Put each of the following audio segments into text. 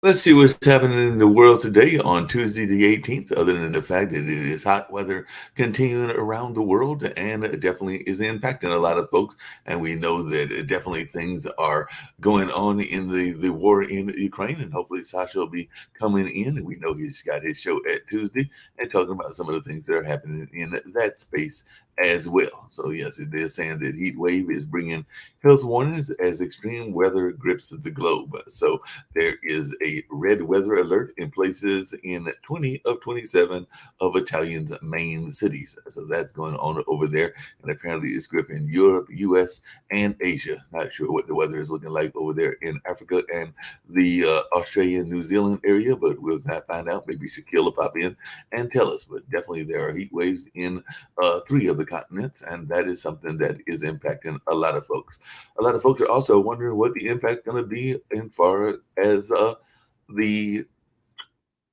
Let's see what's happening in the world today on Tuesday, the 18th, other than the fact that it is hot weather continuing around the world and it definitely is impacting a lot of folks. And we know that definitely things are going on in the war in Ukraine. And hopefully, Sasha will be coming in. And we know he's got his show at Tuesday and talking about some of the things that are happening in that space as well. So, yes, it is saying that heat wave is bringing health warnings as extreme weather grips the globe. So, there is a red weather alert in places in 20 of 27 of Italian's main cities. So that's going on over there. And apparently it's gripping Europe, US, and Asia. Not sure what the weather is looking like over there in Africa and the Australia, New Zealand area, but we'll not find out. Maybe Shaquille will pop in and tell us. But definitely there are heat waves in three of the continents, and that is something that is impacting a lot of folks. A lot of folks are also wondering what the impact going to be in far as the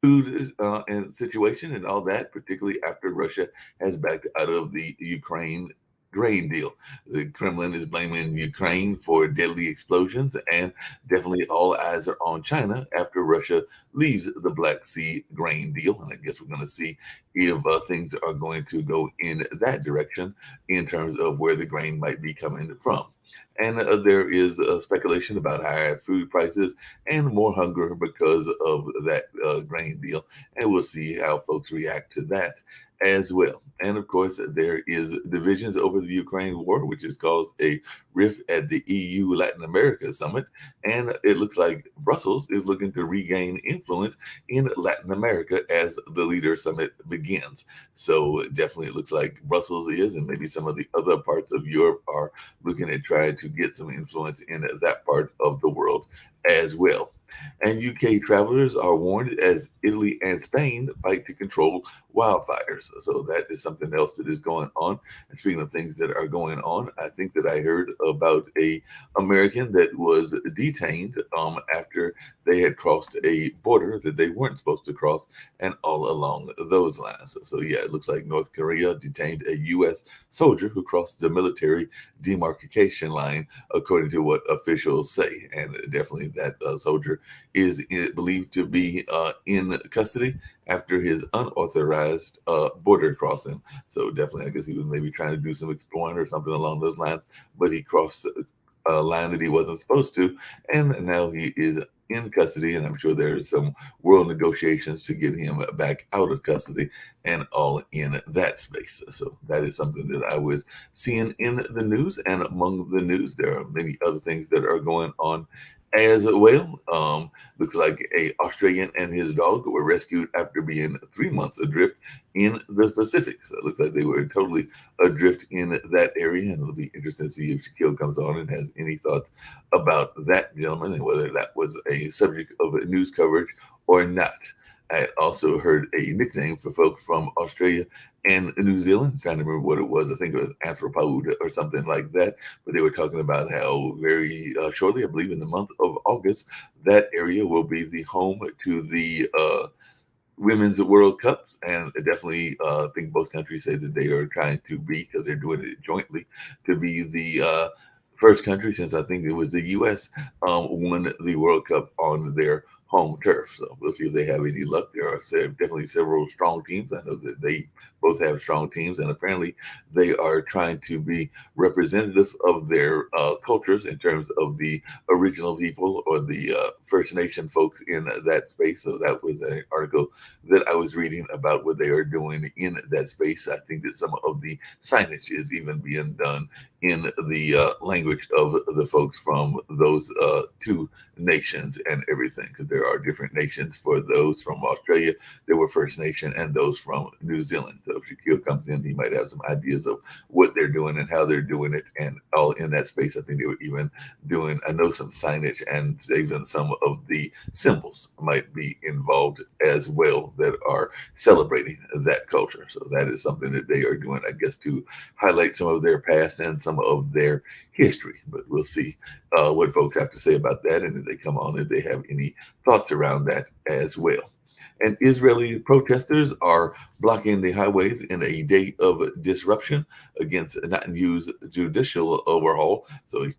food and situation and all that, particularly after Russia has backed out of the Ukraine grain deal. The Kremlin is blaming Ukraine for deadly explosions, and definitely all eyes are on China after Russia leaves the Black Sea grain deal. And I guess we're going to see if things are going to go in that direction in terms of where the grain might be coming from. And there is speculation about higher food prices and more hunger because of that grain deal. And we'll see how folks react to that as well. And of course, there is divisions over the Ukraine war, which has caused a rift at the EU Latin America summit. And it looks like Brussels is looking to regain influence in Latin America as the leader summit begins. So definitely it looks like Brussels is, and maybe some of the other parts of Europe are looking at trying to get some influence in that part of the world as well. And UK travelers are warned as Italy and Spain fight to control wildfires. So that is something else that is going on. And speaking of things that are going on, I think that I heard about a American that was detained after they had crossed a border that they weren't supposed to cross, and all along those lines. So yeah, it looks like North Korea detained a U.S. soldier who crossed the military demarcation line, according to what officials say. And definitely that soldier is believed to be in custody after his unauthorized border crossing. So definitely, I guess he was maybe trying to do some exploring or something along those lines, but he crossed a line that he wasn't supposed to, and now he is in custody. And I'm sure there's some world negotiations to get him back out of custody and all in that space. So that is something that I was seeing in the news. And among the news, there are many other things that are going on as well. Looks like a Australian and his dog were rescued after being 3 months adrift in the Pacific. So it looks like they were totally adrift in that area, and it'll be interesting to see if Shaquille comes on and has any thoughts about that gentleman and whether that was a subject of news coverage or not. I also heard a nickname for folks from Australia and New Zealand. I'm trying to remember what it was. I think it was anthropode or something like that. But they were talking about how very shortly, I believe in the month of August, that area will be the home to the Women's World Cups. And I definitely think both countries say that they are trying to be, because they're doing it jointly, to be the first country since I think it was the U.S. Won the World Cup on their home turf. So we'll see if they have any luck. There are definitely several strong teams. I know that they both have strong teams, and apparently they are trying to be representative of their cultures in terms of the original people or the First Nation folks in that space. So that was an article that I was reading about what they are doing in that space. I think that some of the signage is even being done in the language of the folks from those two nations and everything, because there are different nations for those from Australia. There were First Nation and those from New Zealand. So if Shaquille comes in, he might have some ideas of what they're doing and how they're doing it, and all in that space. I think they were even doing, I know, some signage, and even some of the symbols might be involved as well that are celebrating that culture. So that is something that they are doing, I guess, to highlight some of their past and some of their history. But we'll see what folks have to say about that, and if they come on, if they have any thoughts around that as well. And Israeli protesters are blocking the highways in a day of disruption against Netanyahu's judicial overhaul. So he's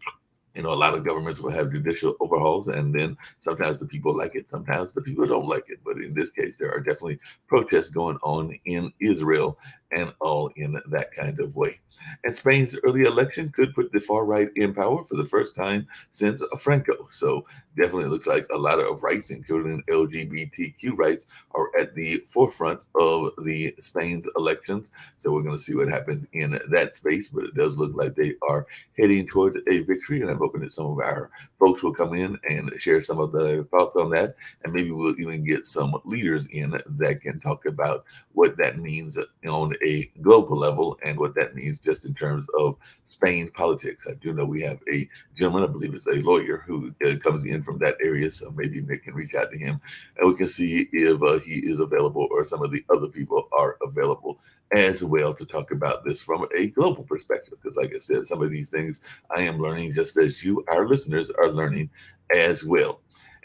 A lot of governments will have judicial overhauls, and then sometimes the people like it, sometimes the people don't like it. But in this case, there are definitely protests going on in Israel and all in that kind of way. And Spain's early election could put the far right in power for the first time since Franco. So definitely looks like a lot of rights, including LGBTQ rights, are at the forefront of the Spain's elections. So we're going to see what happens in that space, but it does look like they are heading toward a victory. And I'm hoping that some of our folks will come in and share some of their thoughts on that. And maybe we'll even get some leaders in that can talk about what that means on a global level and what that means just in terms of Spain politics. I do know we have a gentleman, I believe it's a lawyer, who comes in from that area. So maybe Nick can reach out to him and we can see if he is available or some of the other people are available as well to talk about this from a global perspective. Because, like I said, some of these things I am learning just as you, our listeners, are learning as well.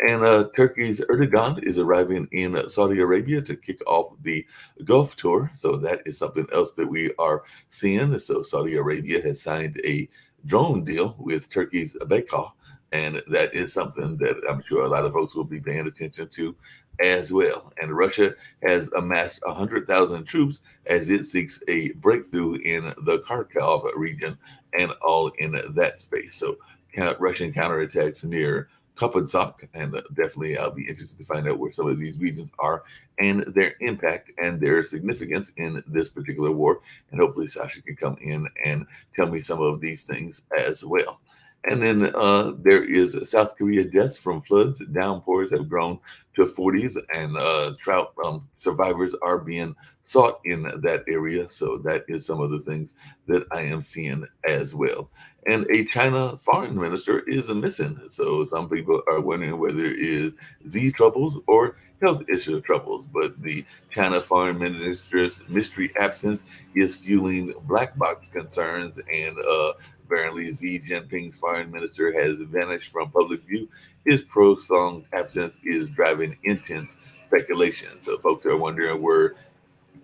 And Turkey's Erdogan is arriving in Saudi Arabia to kick off the Gulf tour. So that is something else that we are seeing. So Saudi Arabia has signed a drone deal with Turkey's Baykar. And that is something that I'm sure a lot of folks will be paying attention to as well. And Russia has amassed 100,000 troops as it seeks a breakthrough in the Kharkov region and all in that space. So Russian counterattacks near Kopenhagen, and definitely I'll be interested to find out where some of these regions are and their impact and their significance in this particular war. And hopefully Sasha can come in and tell me some of these things as well. And then there is South Korea deaths from floods. Downpours have grown to 40s, and drought survivors are being sought in that area. So that is some of the things that I am seeing as well. And a China foreign minister is missing. So some people are wondering whether it is Z troubles or health issue troubles. But the China foreign minister's mystery absence is fueling black box concerns, and apparently Xi Jinping's foreign minister has vanished from public view. His prolonged absence is driving intense speculation. So folks are wondering where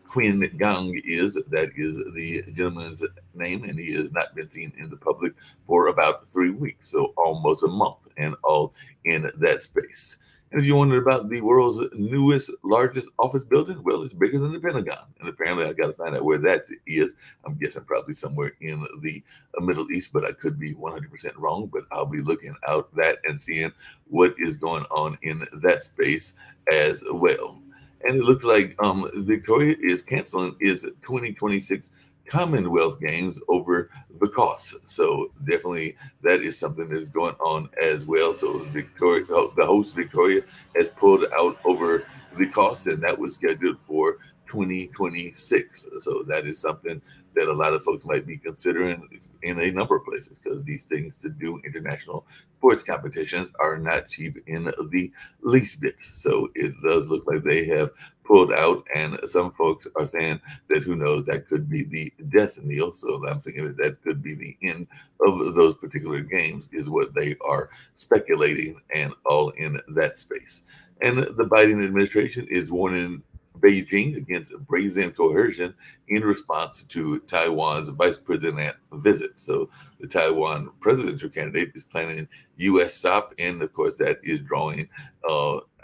Quinn Gang is. That is the gentleman's name, and he has not been seen in the public for about 3 weeks, so almost a month, and all in that space. And if you wondered about the world's newest, largest office building, well, it's bigger than the Pentagon. And apparently, I got to find out where that is. I'm guessing probably somewhere in the Middle East, but I could be 100% wrong. But I'll be looking out that and seeing what is going on in that space as well. And it looks like Victoria is canceling its 2026 Commonwealth Games over the cost. So definitely that is something that is going on as well. So Victoria, the host Victoria, has pulled out over the cost, and that was scheduled for 2026. So that is something that a lot of folks might be considering in a number of places, because these things to do international sports competitions are not cheap in the least bit. So it does look like they have pulled out, and some folks are saying that who knows, that could be the death knell. So I'm thinking that that could be the end of those particular games, is what they are speculating, and all in that space. And the Biden administration is warning Beijing against brazen coercion in response to Taiwan's vice president visit. So the Taiwan presidential candidate is planning U.S. stop, and of course that is drawing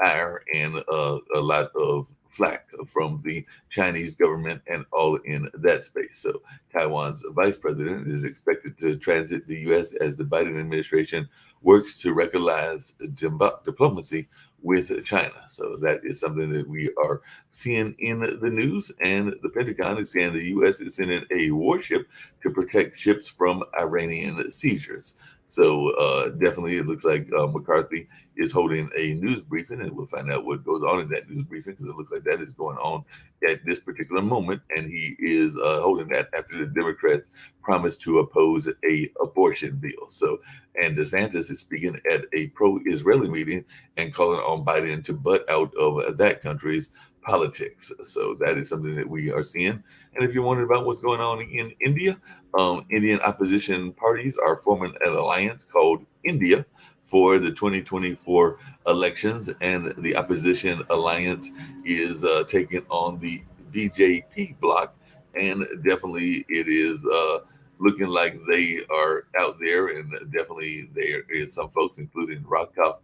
ire and a lot of flack from the Chinese government and all in that space. So Taiwan's vice president is expected to transit the U.S. as the Biden administration works to recognize diplomacy with China. So that is something that we are seeing in the news. And the Pentagon is saying the U.S. is sending a warship to protect ships from Iranian seizures. So definitely it looks like McCarthy is holding a news briefing, and we'll find out what goes on in that news briefing, because it looks like that is going on at this particular moment. And he is holding that after the Democrats promised to oppose a abortion bill. So, and DeSantis is speaking at a pro-Israeli meeting and calling on Biden to butt out of that country's politics. So that is something that we are seeing. And if you're wondering about what's going on in India, Indian opposition parties are forming an alliance called India for the 2024 elections, and the opposition alliance is taking on the BJP bloc, and definitely it is looking like they are out there, and definitely there is some folks, including Rakoff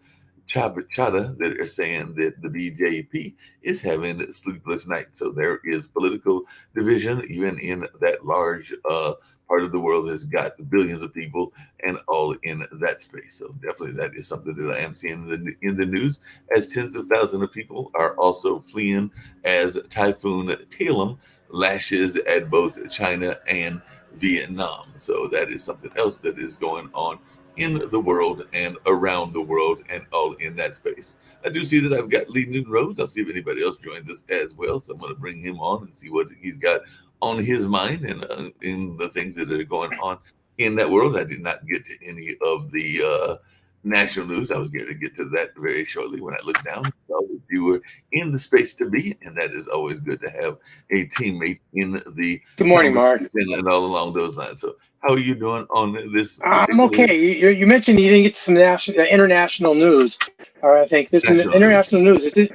Chada, that are saying that the BJP is having sleepless nights. So there is political division even in that large part of the world that's got billions of people and all in that space. So definitely that is something that I am seeing in the news, as tens of thousands of people are also fleeing as Typhoon Talem lashes at both China and Vietnam. So that is something else that is going on in the world and around the world and all in that space. I do see that I've got Lee Newton Rose. I'll see if anybody else joins us as well. So I'm going to bring him on and see what he's got on his mind and in the things that are going on in that world. I did not get to any of the national news. I was going to get to that very shortly when I look down. So you were in the space to be, and that is always good to have a teammate in the Good morning, Mark. And all along those lines. So how are you doing on this? I'm okay. You mentioned you didn't get some international news, or I think this is international news. Is it?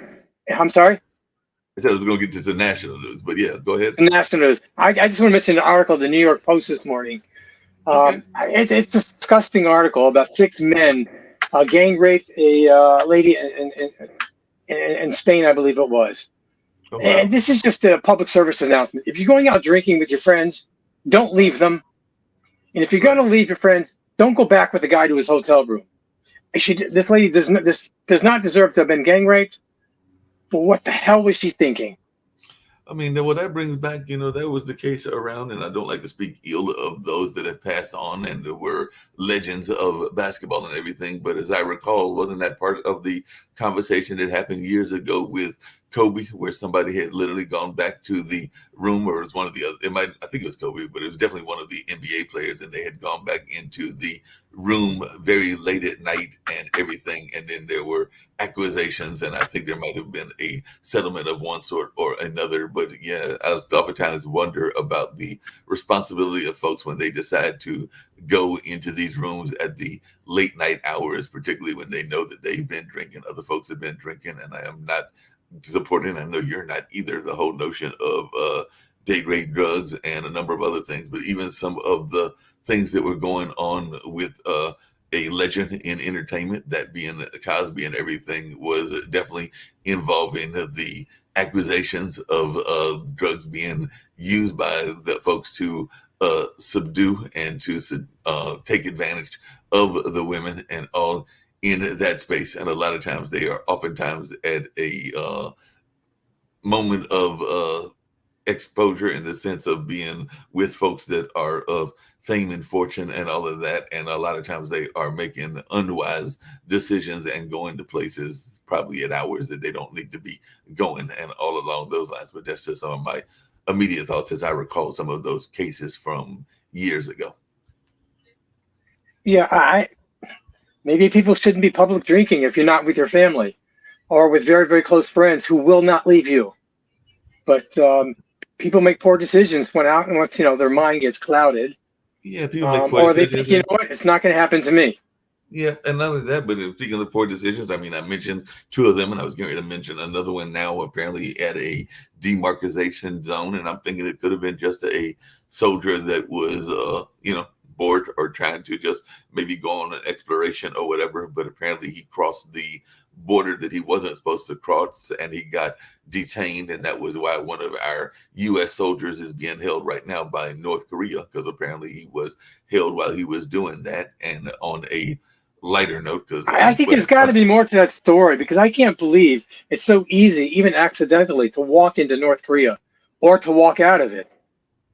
I'm sorry. I said I was going to get to the national news, but yeah, go ahead. The national news. I just want to mention an article in the New York Post this morning. Okay. It's a disgusting article about 6 men gang raped a lady in Spain, I believe it was. Oh, wow. And this is just a public service announcement. If you're going out drinking with your friends, don't leave them. And if you're going to leave your friends, don't go back with the guy to his hotel room. This lady does not deserve to have been gang raped. But what the hell was she thinking? I mean, what that brings back, that was the case around, and I don't like to speak ill of those that have passed on and were legends of basketball and everything. But as I recall, wasn't that part of the conversation that happened years ago with Kobe, where somebody had literally gone back to the room, or it was one of the other, I think it was Kobe, but it was definitely one of the NBA players, and they had gone back into the room very late at night and everything. And then there were accusations, and I think there might have been a settlement of one sort or another. But yeah, I oftentimes wonder about the responsibility of folks when they decide to go into these rooms at the late night hours, particularly when they know that they've been drinking, other folks have been drinking, and I am not supporting, I know you're not either, the whole notion of date rape, drugs, and a number of other things. But even some of the things that were going on with a legend in entertainment, that being Cosby and everything, was definitely involving the accusations of drugs being used by the folks to subdue and to take advantage of the women and all in that space. And a lot of times they are oftentimes at a moment of exposure, in the sense of being with folks that are of fame and fortune and all of that. And a lot of times they are making unwise decisions and going to places probably at hours that they don't need to be going, and all along those lines. But that's just some of my immediate thoughts as I recall some of those cases from years ago. Yeah, maybe people shouldn't be public drinking if you're not with your family or with very, very close friends who will not leave you. But people make poor decisions once their mind gets clouded. Yeah, people make poor or they think, you know what, it's not going to happen to me. Yeah, and not only that, but speaking of poor decisions, I mean, I mentioned 2 of them, and I was going to mention another one now, apparently at a demarcation zone, and I'm thinking it could have been just a soldier that was, bored or trying to just maybe go on an exploration or whatever, but apparently he crossed the border that he wasn't supposed to cross, and he got detained, and that was why one of our U.S. soldiers is being held right now by North Korea, because apparently he was held while he was doing that. And on a lighter note, because I think there's got to be more to that story, because I can't believe it's so easy, even accidentally, to walk into North Korea or to walk out of it.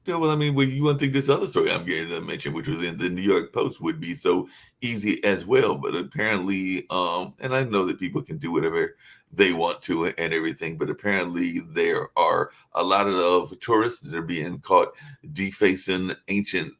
Yeah, well, I mean, you wouldn't think this other story I'm getting to mention, which was in the New York Post, would be so easy as well. But apparently, and I know that people can do whatever they want to and everything, but apparently there are a lot of tourists that are being caught defacing ancient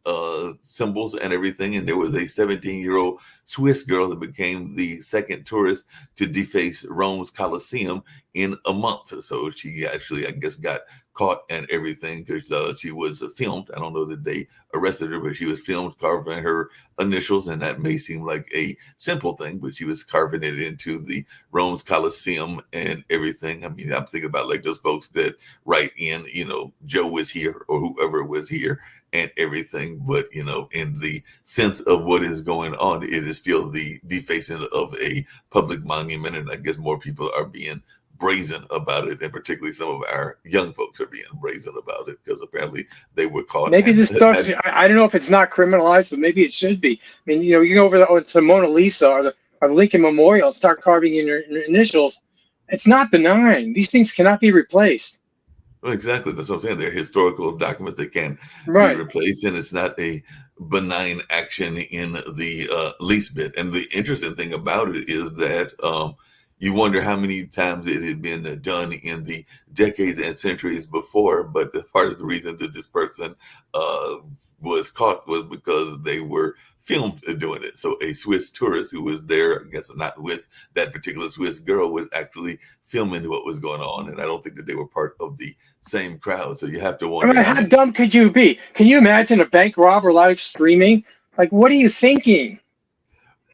symbols and everything. And there was a 17-year-old Swiss girl that became the second tourist to deface Rome's Colosseum in a month. So she actually, I guess, got caught and everything because she was filmed. I don't know that they arrested her, but she was filmed carving her initials, and that may seem like a simple thing, but she was carving it into the Rome's Colosseum and everything. I mean, I'm thinking about like those folks that write in, Joe was here or whoever was here and everything. But, in the sense of what is going on, it is still the defacing of a public monument. And I guess more people are being brazen about it, and particularly some of our young folks are being brazen about it because apparently they were caught. Maybe this stuff, I don't know if it's not criminalized, but maybe it should be. I mean, you can go over to Mona Lisa or the Lincoln Memorial and start carving in your initials. It's not benign. These things cannot be replaced. Well, exactly. That's what I'm saying. They're historical documents that can be replaced, and it's not a benign action in the least bit. And the interesting thing about it is that you wonder how many times it had been done in the decades and centuries before. But part of the reason that this person was caught was because they were filmed doing it. So a Swiss tourist who was there, I guess not with that particular Swiss girl, was actually filming what was going on. And I don't think that they were part of the same crowd. So you have to wonder. How dumb could you be? Can you imagine a bank robber live streaming? Like, what are you thinking?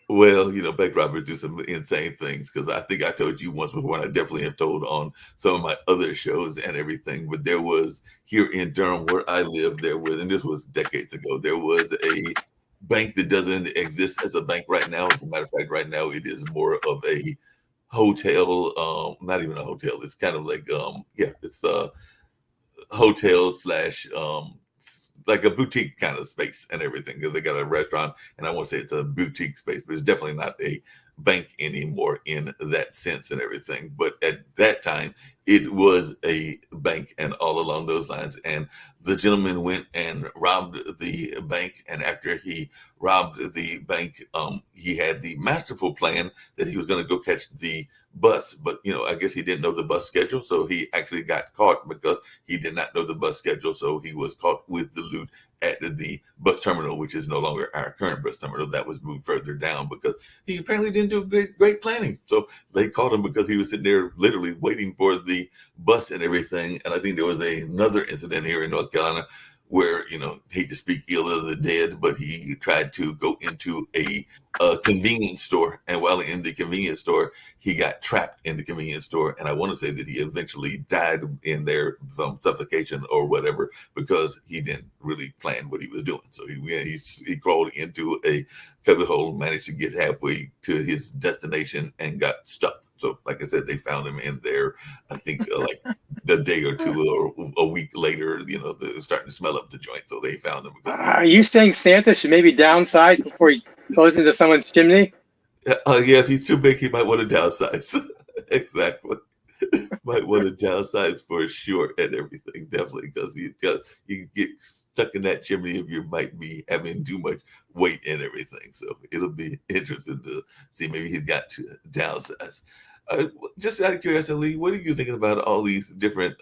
Well, bank robbers do some insane things, because I think I told you once before, and I definitely have told on some of my other shows and everything. But there was here in Durham, where I live, and this was decades ago, there was a bank that doesn't exist as a bank right now. As a matter of fact, right now it is more of a hotel, not even a hotel. It's kind of like, it's a hotel slash like a boutique kind of space and everything, because they got a restaurant, and I won't say it's a boutique space, but it's definitely not a bank anymore in that sense and everything. But at that time, it was a bank and all along those lines. And the gentleman went and robbed the bank. And after he robbed the bank, he had the masterful plan that he was going to go catch the bus. But, I guess he didn't know the bus schedule. So he actually got caught because he did not know the bus schedule. So he was caught with the loot at the bus terminal, which is no longer our current bus terminal. That was moved further down because he apparently didn't do great planning. So they caught him because he was sitting there literally waiting for the bus and everything. And I think there was another incident here in North Carolina where, hate to speak ill of the dead, but he tried to go into a convenience store. And while in the convenience store, he got trapped in the convenience store. And I want to say that he eventually died in there from suffocation or whatever, because he didn't really plan what he was doing. So he crawled into a cubby hole, managed to get halfway to his destination and got stuck. So, like I said, they found him in there, I think, like a day or two or a week later, they're starting to smell up the joint. So they found him. Are you saying Santa should maybe downsize before he goes into someone's chimney? Yeah, if he's too big, he might want to downsize. Exactly. Might want to downsize for sure and everything, definitely, because you get stuck in that chimney if you might be having too much weight and everything. So it'll be interesting to see. Maybe he's got to downsize. Just out of curiosity, what are you thinking about all these different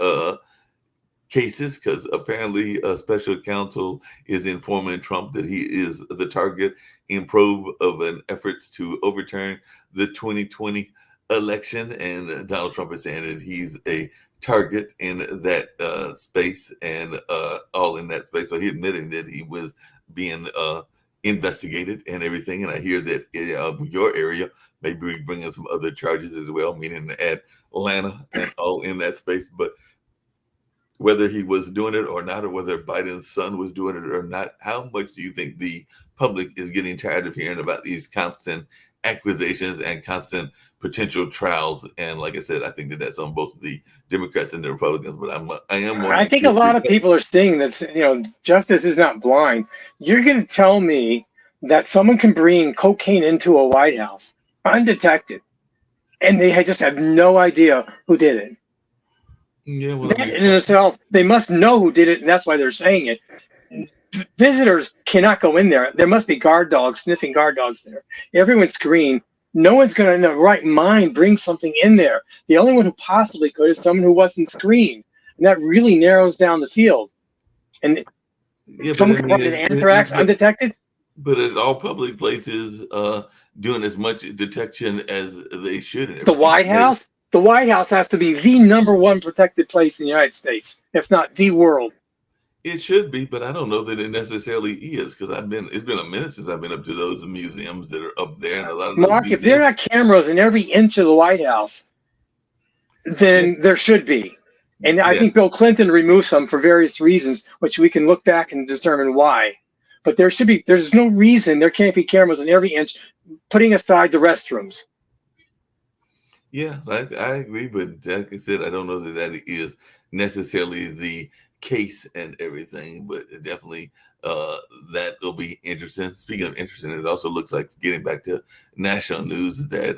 cases? Because apparently a special counsel is informing Trump that he is the target in probe of an efforts to overturn the 2020 election, and Donald Trump is saying that he's a target in that space and all in that space. So he admitting that he was being investigated and everything. And I hear that your area maybe bringing some other charges as well, meaning Atlanta and all in that space. But whether he was doing it or not, or whether Biden's son was doing it or not, how much do you think the public is getting tired of hearing about these constant accusations and constant potential trials? And like I said, I think that's on both the Democrats and the Republicans. But I think a lot of people are seeing that, justice is not blind. You're going to tell me that someone can bring cocaine into a White House undetected, and they just have no idea who did it? Yeah, well, that in itself, they must know who did it, and that's why they're saying it. Visitors cannot go in there. There must be sniffing guard dogs there. Everyone's screened. No one's going to, in their right mind, bring something in there. The only one who possibly could is someone who wasn't screened, and that really narrows down the field. And someone can run an anthrax undetected. But at all public places, doing as much detection as they should. The White House. the White House has to be the number one protected place in the United States, if not the world. It should be, but I don't know that it necessarily is, because it's been a minute since I've been up to those museums that are up there, and a lot of Mark, if there are not cameras in every inch of the White House, then there should be. And I think Bill Clinton removed some for various reasons, which we can look back and determine why. But there should be. There's no reason there can't be cameras in every inch, putting aside the restrooms. Yeah, I agree, but like I said, I don't know that that is necessarily the case and everything, but definitely that will be interesting. Speaking of interesting, it also looks like, getting back to national news, that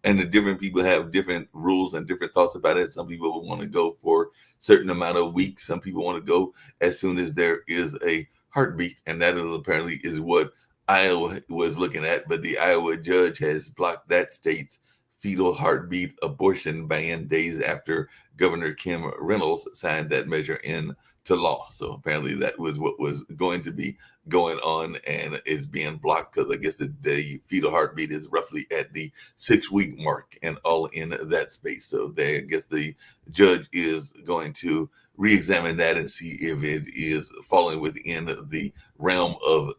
and the different people have different rules and different thoughts about it. Some people will want to go for a certain amount of weeks. Some people want to go as soon as there is a heartbeat, and that apparently is what Iowa was looking at. But the Iowa judge has blocked that state's fetal heartbeat abortion ban days after Governor Kim Reynolds signed that measure into law. So apparently that was what was going to be going on, and it's being blocked because I guess the fetal heartbeat is roughly at the 6-week mark and all in that space. So I guess the judge is going to re-examine that and see if it is falling within the realm of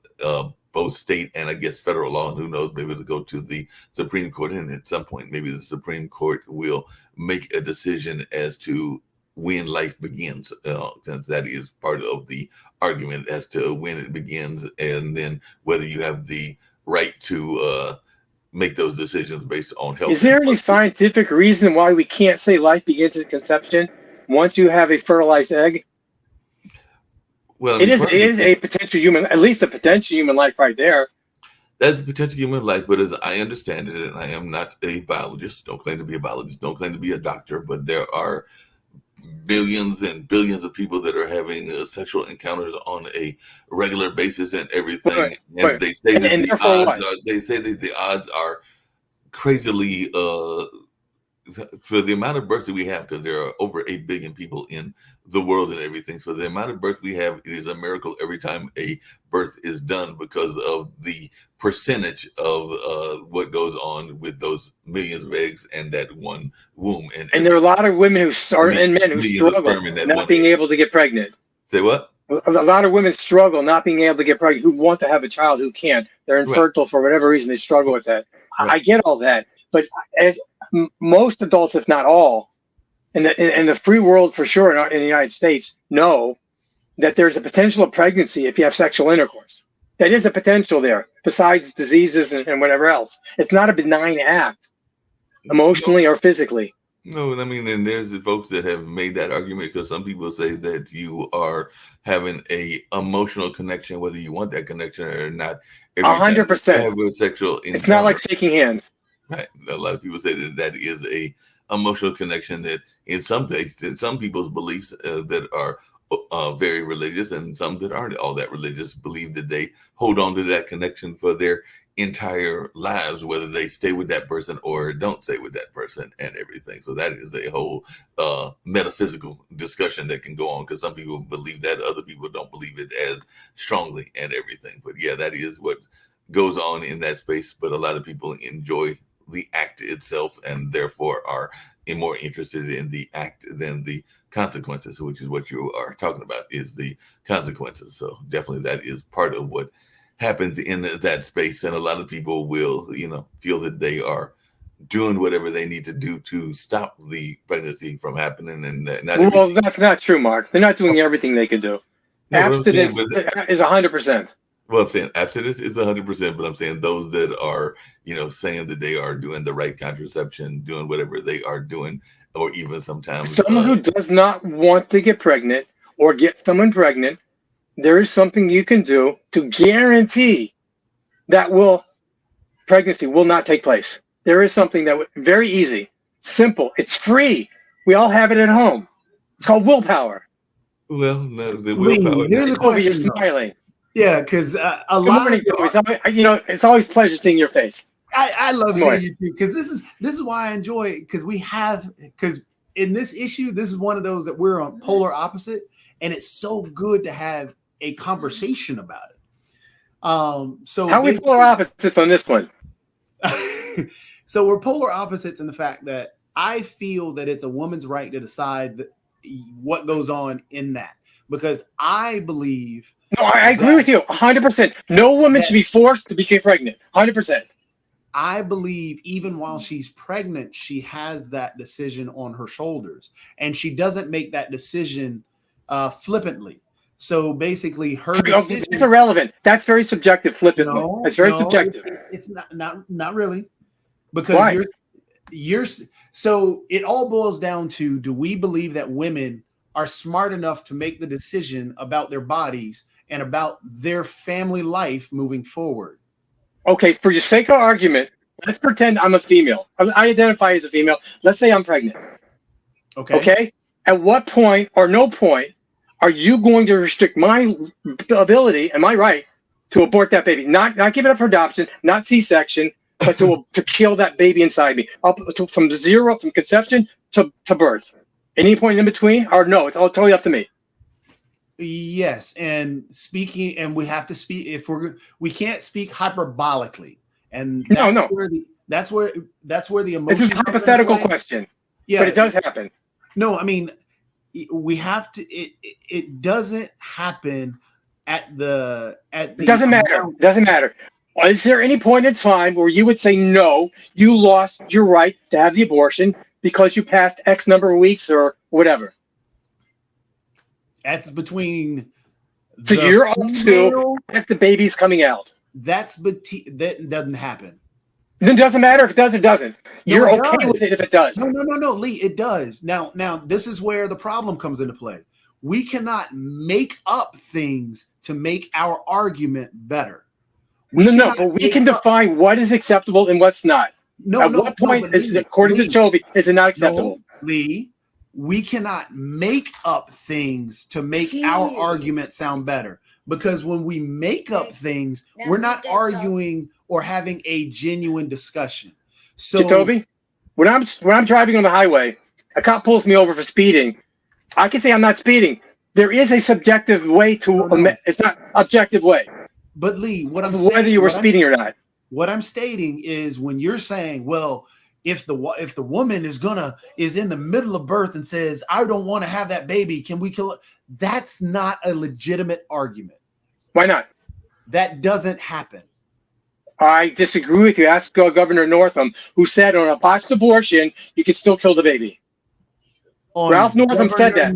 both state and I guess federal law, and who knows, maybe it'll go to the Supreme Court, and at some point maybe the Supreme Court will make a decision as to when life begins, since that is part of the argument as to when it begins, and then whether you have the right to make those decisions based on health. Is there any scientific reason why we can't say life begins at conception once you have a fertilized egg? Well, it is a potential human, at least a potential human life right there. That's a potential human life, but as I understand it, and I am not a biologist, don't claim to be a biologist, don't claim to be a doctor, but there are billions and billions of people that are having sexual encounters on a regular basis and everything. And they say that the odds are crazily for the amount of births that we have, because there are over 8 billion people in the world and everything. So the amount of births we have, it is a miracle every time a birth is done, because of the percentage of what goes on with those millions of eggs and that one womb. And there are a lot of women who men who struggle not being able to get pregnant. Say what? A lot of women struggle not being able to get pregnant, who want to have a child who can't. They're infertile for whatever reason. They struggle with that. Right. I get all that. But as most adults, if not all, in the free world for sure, in the United States, know that there's a potential of pregnancy if you have sexual intercourse. That is a potential there, besides diseases and whatever else. It's not a benign act, emotionally or physically. No, I mean, and there's the folks that have made that argument, because some people say that you are having a emotional connection, whether you want that connection or not. 100%. Sexual encounter. It's not like shaking hands. Right. A lot of people say that is a emotional connection that in some people's beliefs that are very religious, and some that aren't all that religious, believe that they hold on to that connection for their entire lives, whether they stay with that person or don't stay with that person and everything. So that is a whole metaphysical discussion that can go on, because some people believe that, other people don't believe it as strongly and everything. But yeah, that is what goes on in that space. But a lot of people enjoy the act itself, and therefore are more interested in the act than the consequences, which is what you are talking about, is the consequences. So definitely that is part of what happens in that space. And a lot of people will, feel that they are doing whatever they need to do to stop the pregnancy from happening. And that's not true, Mark. They're not doing everything they can do. No, abstinence is 100%. Well, I'm saying abstinence is 100%, but I'm saying those that are, saying that they are doing the right contraception, doing whatever they are doing, or even sometimes someone who does not want to get pregnant or get someone pregnant, there is something you can do to guarantee that pregnancy will not take place. There is something that very easy, simple. It's free. We all have it at home. It's called willpower. Well, no, the willpower. Here's a question. You're smiling. Yeah, because a lot. Morning, it's always a pleasure seeing your face. I love seeing you too, because this is why I enjoy it, because in this issue, this is one of those that we're on polar opposite, and it's so good to have a conversation about it. So how are we polar opposites on this one? So we're polar opposites in the fact that I feel that it's a woman's right to decide what goes on in that, because I believe. No, I agree with you 100%. No woman should be forced to become pregnant. 100%. I believe even while she's pregnant, she has that decision on her shoulders, and she doesn't make that decision flippantly. So basically, her decision, it's irrelevant. That's very subjective. Flippantly, no, it's very subjective. It's not really, because you're so it all boils down to: do we believe that women are smart enough to make the decision about their bodies and about their family life moving forward? Okay, for your sake of argument, let's pretend I'm a female. I identify as a female. Let's say I'm pregnant. Okay. At what point or no point are you going to restrict my ability and my right to abort that baby? Not give it up for adoption, not C-section, but to kill that baby inside me, from conception to birth. Any point in between, or no? It's all totally up to me. Yes, and we have to speak we can't speak hyperbolically, and that's where the emotion. It's a hypothetical question. Yeah, but it does happen. No, I mean, we have to. It doesn't happen at the. It doesn't matter. It doesn't matter. Is there any point in time where you would say no? You lost your right to have the abortion because you passed X number of weeks or whatever. That's between. So you're up to as the baby's coming out. That doesn't happen. It doesn't matter if it does or doesn't. You're okay with it if it does. No, Lee, it does. Now, this is where the problem comes into play. We cannot make up things to make our argument better. But we can define what is acceptable and what's not. At what point is it, according to Chovy, is it not acceptable? Lee, we cannot make up things to make our argument sound better, because when we make up things, we're not arguing or having a genuine discussion. So, Jacoby, when I'm driving on the highway, a cop pulls me over for speeding. I can say I'm not speeding. There is a subjective way to. It's not objective way. But Lee, whether you were speeding or not. What I'm stating is, when you're saying, well, if the woman is in the middle of birth and says, I don't want to have that baby, can we kill it? That's not a legitimate argument. Why not? That doesn't happen. I disagree with you. Ask Governor Northam, who said on a botched abortion, you can still kill the baby. Ralph Northam said that.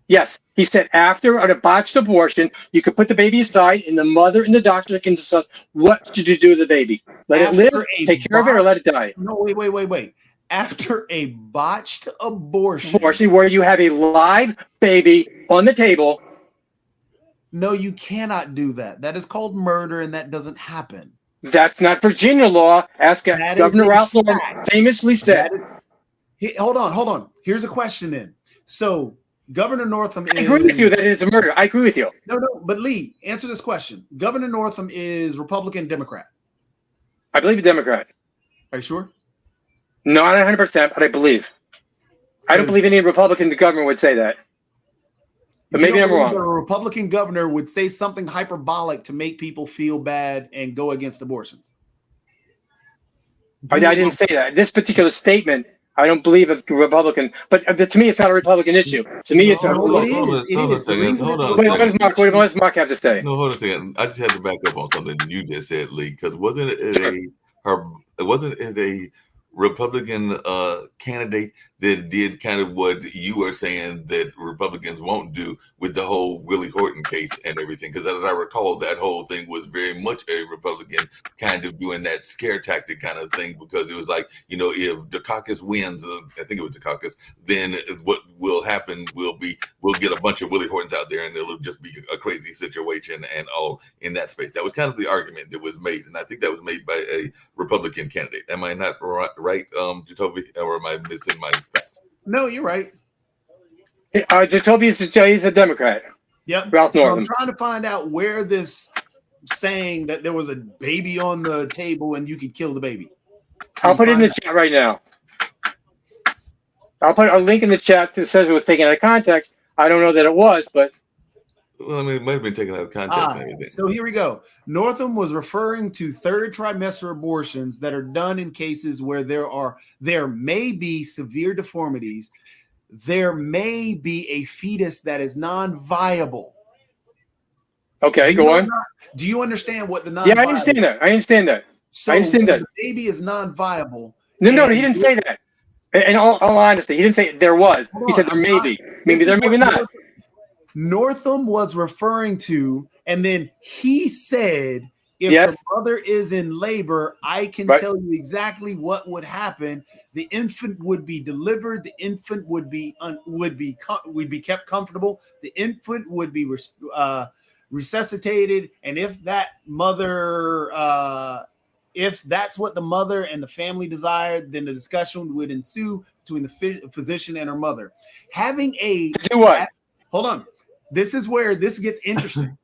Yes, he said after a botched abortion, you can put the baby aside, and the mother and the doctor can decide what should you do with the baby. Let it live, take care of it, or let it die. No, wait. After a botched abortion where you have a live baby on the table. No, you cannot do that. That is called murder, and that doesn't happen. That's not Virginia law. Ask Governor Ralph Northam famously said. Hold on. Here's a question then. So Governor Northam I agree with you that it's a murder. I agree with you. No, but Lee, answer this question. Governor Northam is Republican, Democrat? I believe a Democrat. Are you sure? No, not 100%, but I believe. I don't believe any Republican governor would say that. But maybe I'm wrong. A Republican governor would say something hyperbolic to make people feel bad and go against abortions. I didn't say that. This particular statement, I don't believe a Republican. But to me, it's not a Republican issue. To me, it's a. Hold on a second. What does Mark have to say? No, hold on a second. I just had to back up on something you just said, Lee, because wasn't it a Republican candidate that did kind of what you were saying that Republicans won't do with the whole Willie Horton case and everything? Because as I recall, that whole thing was very much a Republican kind of doing that scare tactic kind of thing, because it was like, if Dukakis wins, I think it was Dukakis, then what will happen we'll get a bunch of Willie Hortons out there, and it'll just be a crazy situation and all in that space. That was kind of the argument that was made, and I think that was made by a Republican candidate. Am I not right, Jacoby, or am I missing my facts? No, you're right. Jacoby is a Democrat. Yep. Ralph Northam. I'm trying to find out where this saying that there was a baby on the table and you could kill the baby. I'll put it in the chat right now. I'll put a link in the chat that says it was taken out of context. I don't know that it was, but Well, I mean, it might have been taken out of context and everything. So here we go. Northam was referring to third trimester abortions that are done in cases where there may be severe deformities. There may be a fetus that is non-viable. Okay, go on. Do you understand what the Yeah, I understand that. I understand that. So I understand that. the baby is non-viable. No, he didn't say that. In all honesty, he didn't say there was. He said there may be. Maybe there, maybe not. Northam was referring to, and then he said, if Yes. the mother is in labor, I can Right. tell you exactly what would happen. The infant would be delivered. The infant would be kept comfortable. The infant would be resuscitated, and if that mother, if that's what the mother and the family desired, then the discussion would ensue between the physician and her mother. Having a To do what? Hold on. This is where this gets interesting.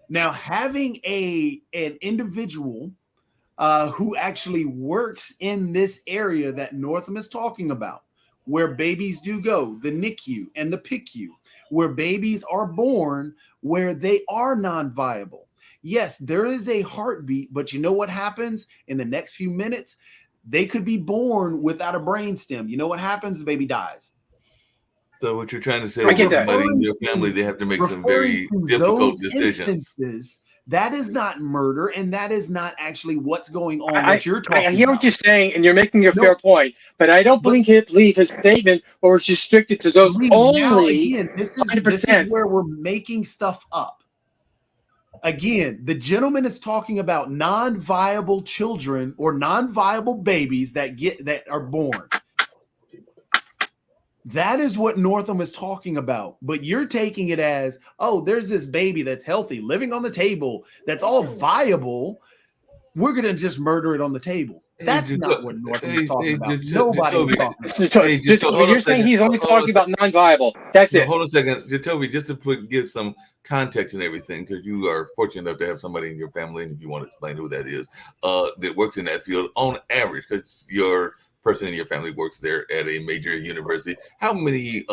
Now, having an individual who actually works in this area that Northam is talking about, where babies do go, the NICU and the PICU, where babies are born, where they are non-viable. Yes, there is a heartbeat, but you know what happens in the next few minutes? They could be born without a brainstem. You know what happens? The baby dies. So what you're trying to say I is get that. somebody in your family, they have to make some very difficult decisions. Instances, that is not murder, and that is not actually what's going on. I What you're talking I hear about. what you're saying, and you're making a fair point, but I don't believe his statement was restricted to those Now, only. again, this is 100%. where we're making stuff up. Again, the gentleman is talking about non-viable children or non-viable babies that are born. That is what Northam is talking about. But you're taking it as, oh, there's this baby that's healthy, living on the table, that's all viable. We're going to just murder it on the table. That's not what Northam is talking about. Nobody was talking about. You're saying he's only talking about non-viable. That's it. Hold on a second. Jacoby, just to give some context and everything, because you are fortunate enough to have somebody in your family, and if you want to explain who that is, that works in that field on average, because your person in your family works there at a major university. How many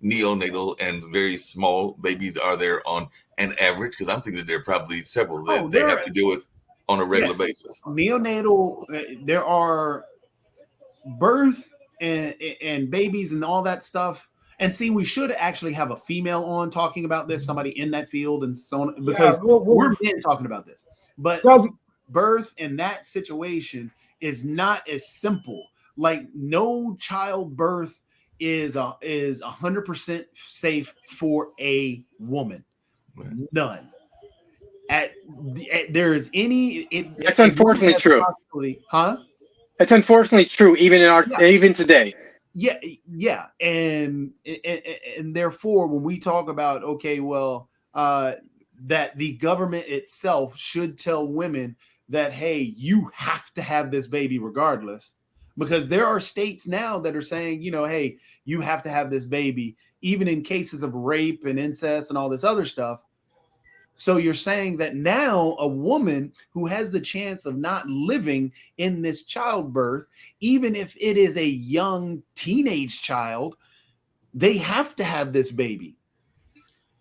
neonatal and very small babies are there on an average? Because I'm thinking that there are probably several that they have to deal with on a regular basis. Neonatal, there are birth and babies and all that stuff. And see, we should actually have a female on talking about this, somebody in that field and so on, because we're men talking about this. But birth in that situation is not as simple. Like no childbirth is 100% safe for a woman. Right. None. There is any. That's unfortunately true. Huh? That's unfortunately true, even today. Yeah, and therefore, when we talk about that the government itself should tell women that, hey, you have to have this baby regardless. Because there are states now that are saying, hey, you have to have this baby, even in cases of rape and incest and all this other stuff. So you're saying that now a woman who has the chance of not living in this childbirth, even if it is a young teenage child, they have to have this baby.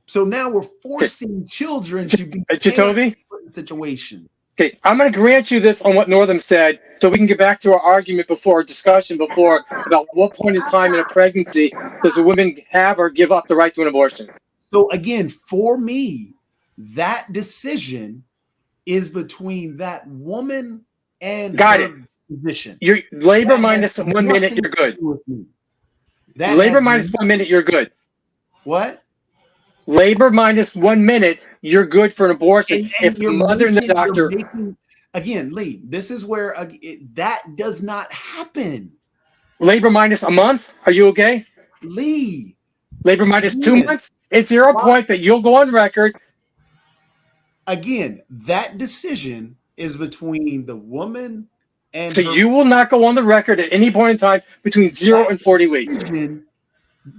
So now we're forcing children to be in situation. Okay, I'm going to grant you this on what Northam said, so we can get back to our argument discussion before about what point in time in a pregnancy does a woman have or give up the right to an abortion. So again, for me, that decision is between that woman and her physician. Your labor minus 1 minute, you're good. Labor minus 1 minute, you're good. What? Labor minus 1 minute, you're good for an abortion. If the mother and the doctor. Again, Lee, this is where that does not happen. Labor minus a month, are you okay? Lee. Labor minus 2 months? Is there a point that you'll go on record? Again, that decision is between the woman and. So you will not go on the record at any point in time between 0 and 40 weeks.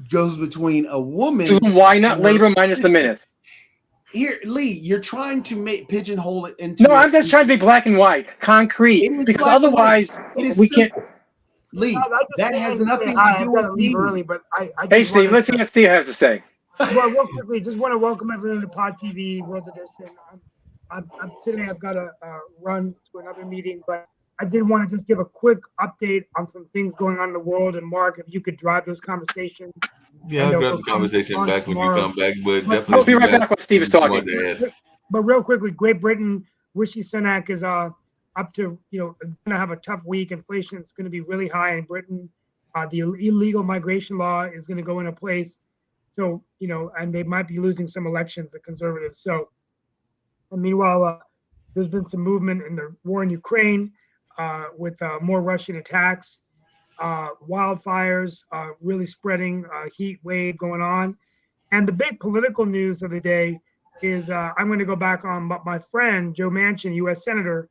Goes between a woman. So why not labor minus the minute? Here, Lee, you're trying to pigeonhole it into. No, I'm just trying to be black and white, concrete, because otherwise we can't. Lee, that has nothing to do with me. Hey, Steve, let's see what Steve has to say. Well, real quickly, just want to welcome everyone to Pod TV World Edition. Today I've got to run to another meeting, but I did want to just give a quick update on some things going on in the world. And Mark, if you could drive those conversations. Yeah, I'll drive the conversation back when you come back, but definitely We'll be right back when Steve is talking. But real quickly, Great Britain, Rishi Sunak is up to, going to have a tough week. Inflation is going to be really high in Britain. The illegal migration law is going to go into place. So, and they might be losing some elections, the Conservatives. So, and meanwhile, there's been some movement in the war in Ukraine with more Russian attacks, wildfires really spreading, heat wave going on. And the big political news of the day is I'm going to go back on my friend, Joe Manchin, U.S. Senator,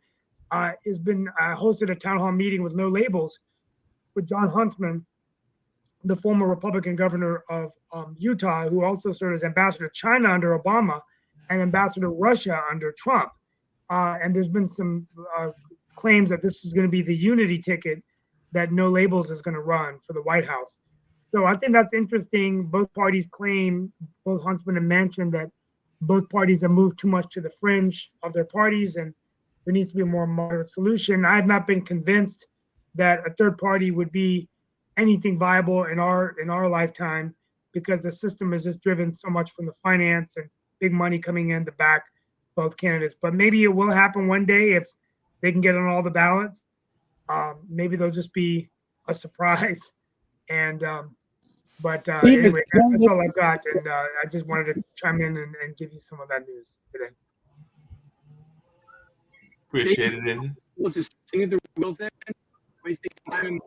has been hosted a town hall meeting with No Labels with John Huntsman, the former Republican governor of Utah, who also served as ambassador to China under Obama and ambassador to Russia under Trump. And there's been some claims that this is going to be the unity ticket that No Labels is going to run for the White House. So I think that's interesting. Both parties claim, both Huntsman and Manchin, that both parties have moved too much to the fringe of their parties and there needs to be a more moderate solution. I have not been convinced that a third party would be anything viable in our lifetime, because the system is just driven so much from the finance and big money coming in to back both candidates. But maybe it will happen one day if they can get on all the ballots. Maybe they'll just be a surprise. And anyway, that's all I've got. And I just wanted to chime in and give you some of that news today. Appreciate it, Ed. Let's just sing the wheels then. Wasting time.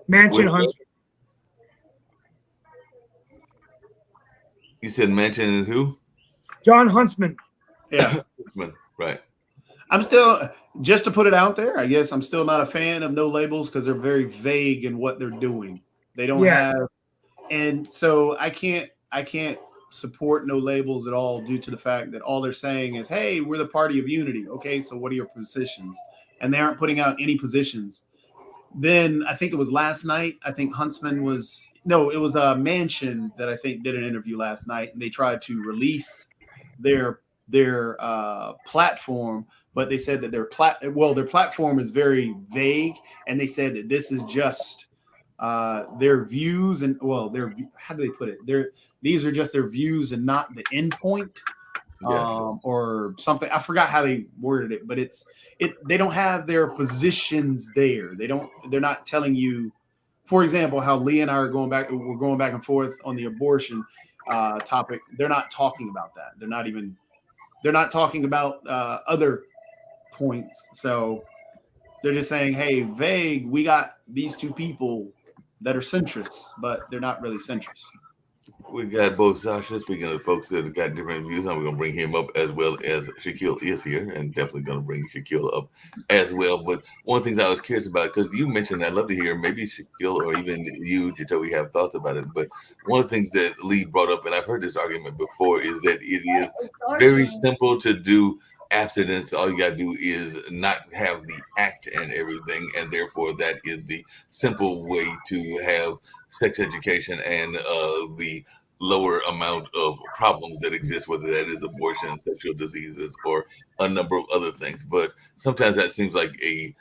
Manchin, Huntsman. You said Manchin and who? John Huntsman. Yeah. Right. I'm still, just to put it out there, I guess I'm still not a fan of No Labels because they're very vague in what they're doing. They don't have, and so I can't support No Labels at all due to the fact that all they're saying is, hey, we're the party of unity. Okay, so what are your positions? And they aren't putting out any positions. Then I think it was last night. I think Huntsman was, no, it was Manchin that I think did an interview last night, and they tried to release their platform, but they said that their platform is very vague, and they said that this is just their views and how do they put it? These are just their views and not the end point. Or something. I forgot how they worded it, but they don't have their positions there. They're not telling you, for example, how Lee and I we're going back and forth on the abortion topic. They're not talking about that. They're not talking about other points. So they're just saying, hey, vague, we got these two people that are centrists, but they're not really centrists. We got both Sasha. Speaking of folks that have got different views, I'm going to bring him up as well as Shaquille is here, and definitely going to bring Shaquille up as well. But one of the things I was curious about, because you mentioned, I'd love to hear maybe Shaquille or even you, Jito, have thoughts about it. But one of the things that Lee brought up, and I've heard this argument before, is that it is very simple to do abstinence. All you got to do is not have the act and everything, and therefore that is the simple way to have sex education and the lower amount of problems that exist, whether that is abortion, sexual diseases, or a number of other things. But sometimes that seems like a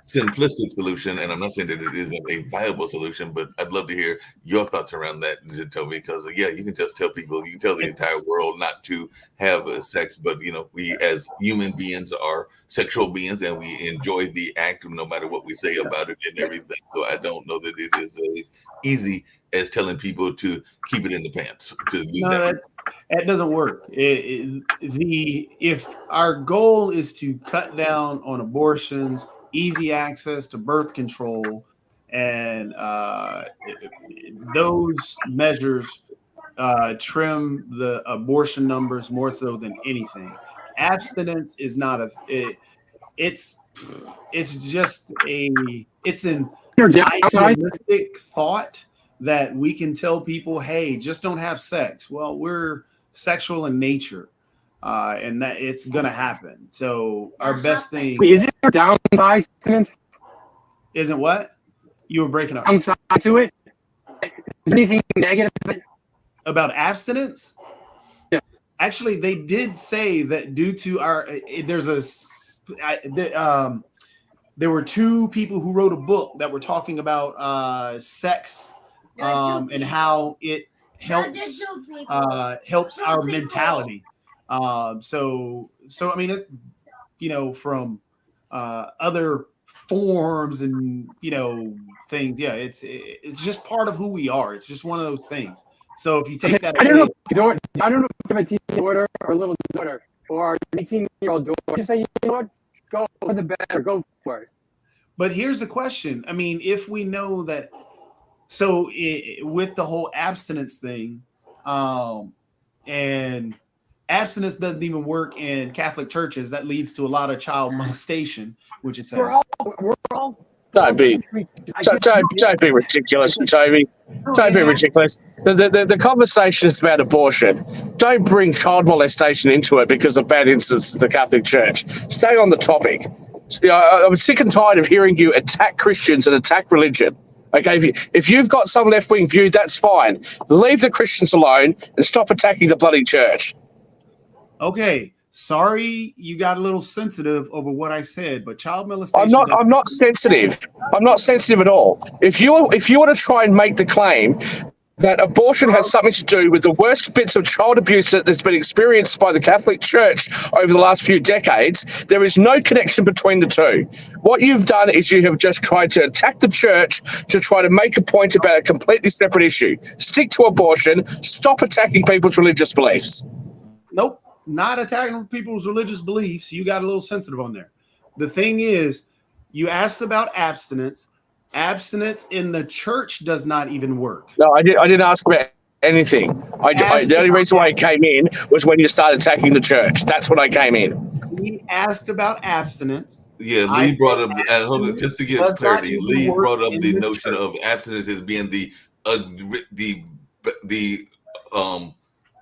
simplistic solution, and I'm not saying that it isn't a viable solution, but I'd love to hear your thoughts around that, Jito, because you can just tell people, you can tell the entire world not to have sex, but we as human beings are sexual beings, and we enjoy the act no matter what we say about it and everything. So I don't know that it is as easy as telling people to keep it in the pants. That doesn't work. If our goal is to cut down on abortions, easy access to birth control, and those measures trim the abortion numbers more so than anything. Abstinence is not it's an idealistic thought that we can tell people, hey, just don't have sex. Well, we're sexual in nature. And that it's gonna happen. So our best thing. Wait, is it a downside sentence? Isn't what? You were breaking up. Downside to it? Is anything negative? About abstinence? Yeah. Actually, they did say that due to our there were two people who wrote a book that were talking about sex and how it helps helps our mentality. So I mean, from other forms and things. Yeah, it's just part of who we are. It's just one of those things. So if you take that, I don't know if you have a teen daughter or a little daughter or an 18-year-old daughter. Just say, you know what, go for the better, go for it. But here's the question. I mean, if we know that, so with the whole abstinence thing, and abstinence doesn't even work in Catholic churches, that leads to a lot of child molestation, which is sad. We're all. Don't be ridiculous, Toby. Don't be ridiculous. The conversation is about abortion. Don't bring child molestation into it because of bad instances in the Catholic Church. Stay on the topic. I'm sick and tired of hearing you attack Christians and attack religion. Okay, if you've got some left-wing view, that's fine. Leave the Christians alone and stop attacking the bloody church. Okay, sorry you got a little sensitive over what I said, but child molestation. I'm not sensitive. I'm not sensitive at all. If you want to try and make the claim that abortion has something to do with the worst bits of child abuse that's been experienced by the Catholic Church over the last few decades, there is no connection between the two. What you've done is you have just tried to attack the church to try to make a point about a completely separate issue. Stick to abortion. Stop attacking people's religious beliefs. Nope, not attacking people's religious beliefs. You got a little sensitive on there. The thing is, you asked about abstinence. Abstinence in the church does not even work. No, I didn't ask about anything. The only reason why I came in was when you started attacking the church. That's when I came in. We asked about abstinence. Yeah, Lee brought up, just to give clarity, Lee brought up the notion of abstinence as being the